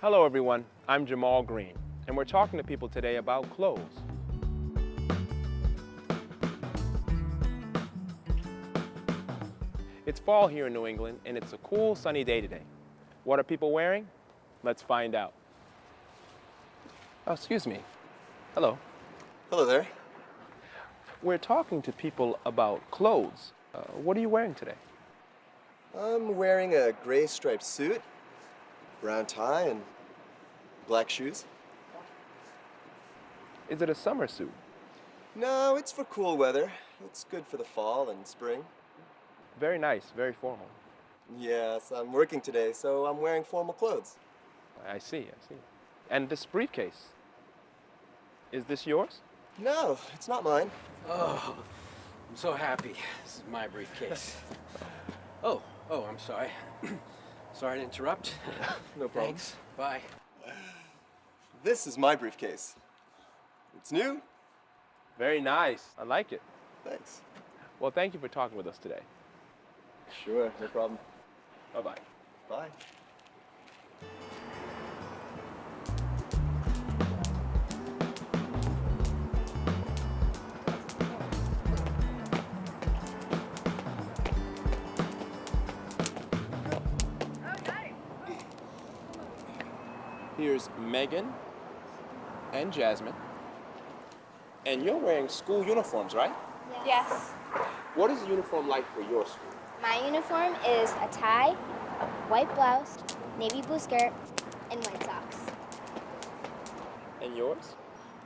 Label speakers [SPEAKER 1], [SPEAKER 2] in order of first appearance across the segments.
[SPEAKER 1] Hello everyone, I'm Jamal Green, and we're talking to people today about clothes. It's fall here in New England, and it's a cool, sunny day today. What are people wearing? Let's find out. Oh, excuse me. Hello.
[SPEAKER 2] Hello there.
[SPEAKER 1] We're talking to people about clothes. What are you wearing today?
[SPEAKER 2] I'm wearing a gray striped suit, brown tie, and black shoes.
[SPEAKER 1] Is it a summer suit?
[SPEAKER 2] No, it's for cool weather. It's good for the fall and spring.
[SPEAKER 1] Very nice, very formal.
[SPEAKER 2] Yes, I'm working today, so I'm wearing formal clothes.
[SPEAKER 1] I see. And this briefcase, is this yours?
[SPEAKER 2] No, it's not mine.
[SPEAKER 3] Oh, I'm so happy. This is my briefcase. Oh, I'm sorry. Sorry to interrupt.
[SPEAKER 2] No problem.
[SPEAKER 3] Thanks. Bye.
[SPEAKER 2] This is my briefcase. It's new.
[SPEAKER 1] Very nice. I like it.
[SPEAKER 2] Thanks.
[SPEAKER 1] Well, thank you for talking with us today.
[SPEAKER 2] Sure, no problem.
[SPEAKER 1] Bye-bye.
[SPEAKER 2] Bye.
[SPEAKER 1] Here's Megan and Jasmine. And you're wearing school uniforms, right?
[SPEAKER 4] Yes.
[SPEAKER 1] What is the uniform like for your school?
[SPEAKER 4] My uniform is a tie, white blouse, navy blue skirt, and white socks.
[SPEAKER 1] And yours?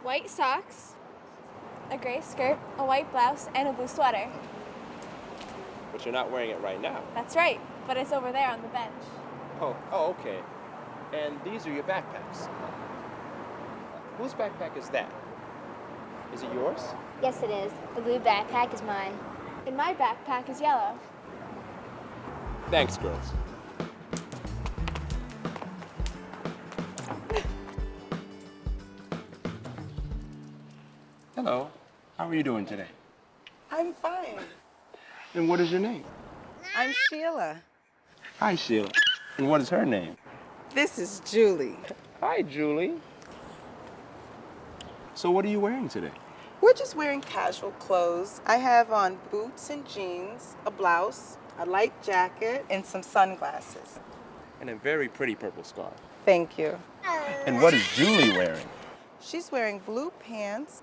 [SPEAKER 5] White socks, a gray skirt, a white blouse, and a blue sweater.
[SPEAKER 1] But you're not wearing it right now.
[SPEAKER 5] That's right, but it's over there on the bench.
[SPEAKER 1] Oh, okay. And these are your backpacks. Whose backpack is that? Is it yours?
[SPEAKER 4] Yes, it is. The blue backpack is mine.
[SPEAKER 5] And my backpack is yellow.
[SPEAKER 1] Thanks, girls. Hello. How are you doing today?
[SPEAKER 6] I'm fine.
[SPEAKER 1] And what is your name?
[SPEAKER 6] I'm Sheila.
[SPEAKER 1] Hi, Sheila. And what is her name?
[SPEAKER 6] This is Julie.
[SPEAKER 1] Hi, Julie. So what are you wearing today?
[SPEAKER 6] We're just wearing casual clothes. I have on boots and jeans, a blouse, a light jacket, and some sunglasses.
[SPEAKER 1] And a very pretty purple scarf.
[SPEAKER 6] Thank you.
[SPEAKER 1] And what is Julie wearing?
[SPEAKER 6] She's wearing blue pants,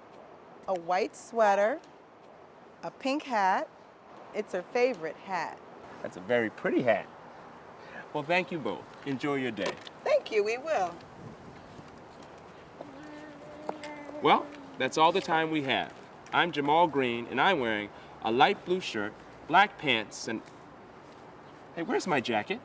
[SPEAKER 6] a white sweater, a pink hat. It's her favorite hat.
[SPEAKER 1] That's a very pretty hat. Well, thank you both. Enjoy your day.
[SPEAKER 6] Thank you, we will.
[SPEAKER 1] Well, that's all the time we have. I'm Jamal Green, and I'm wearing a light blue shirt, black pants, and... Hey, where's my jacket?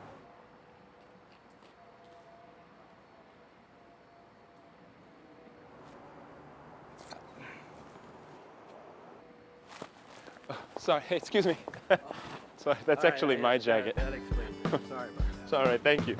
[SPEAKER 1] Oh, sorry, hey, excuse me. Sorry, that's actually my jacket.
[SPEAKER 3] That explains it. Sorry about that.
[SPEAKER 1] It's all right, thank you.